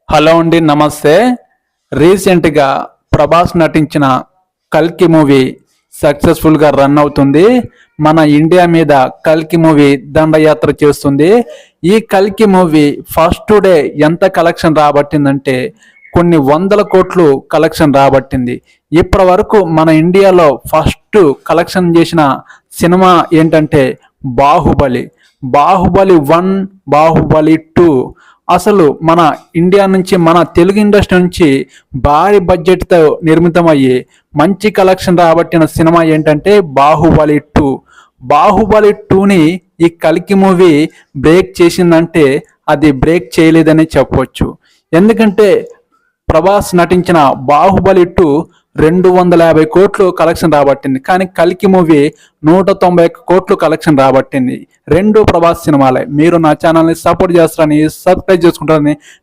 Hello అండి, నమస్తే. రీసెంట్గా ప్రభాస్ నటించిన కల్కి మూవీ సక్సెస్ఫుల్గా రన్ అవుతుంది. మన ఇండియా మీద కల్కి మూవీ దండయాత్ర చేస్తుంది. ఈ కల్కి మూవీ ఫస్ట్ డే ఎంత కలెక్షన్ రాబట్టిందంటే కొన్ని వందల కోట్లు కలెక్షన్ రాబట్టింది. ఇప్పటి వరకు మన ఇండియాలో ఫస్ట్ కలెక్షన్ చేసిన సినిమా ఏంటంటే బాహుబలి. బాహుబలి 1, బాహుబలి 2 అసలు మన ఇండియా నుంచి, మన తెలుగు ఇండస్ట్రీ నుంచి భారీ బడ్జెట్తో నిర్మితమయ్యి మంచి కలెక్షన్ రాబట్టిన సినిమా ఏంటంటే బాహుబలి 2. బాహుబలి 2ని ఈ కల్కి మూవీ బ్రేక్ చేసిందంటే అది బ్రేక్ చేయలేదని చెప్పవచ్చు. ఎందుకంటే ప్రభాస్ నటించిన బాహుబలి 2 250 కోట్లు కలెక్షన్ రాబట్టింది. కానీ కల్కి మూవీ 191 కోట్లు కలెక్షన్ రాబట్టింది. రెండు ప్రభాస్ సినిమాలే. మీరు నా ఛానల్ని సపోర్ట్ చేస్తారని, సబ్స్క్రైబ్ చేసుకుంటారని